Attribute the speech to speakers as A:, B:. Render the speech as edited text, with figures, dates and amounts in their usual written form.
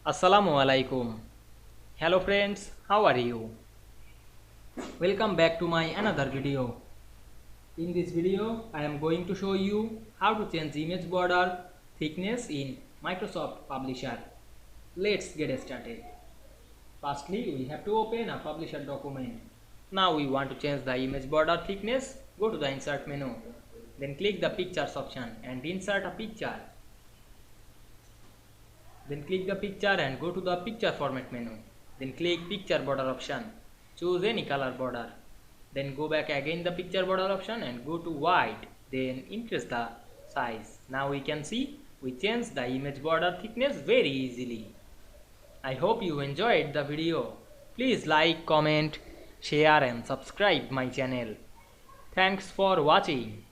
A: Assalamu Walaikum. Hello friends, how are you? Welcome back to my another video. In this video, I am going to show you how to change image border thickness in Microsoft Publisher. Let's get started. Firstly, we have to open a Publisher document. Now we want to change the image border thickness. Go to the Insert menu. Then click the Pictures option and insert a picture. Then click the picture and go to the picture format menu. Then click picture border option. Choose any color border. Then go back again the picture border option and go to white. Then increase the size. Now we can see we change the image border thickness very easily. I hope you enjoyed the video. Please like, comment, share and subscribe my channel. Thanks for watching.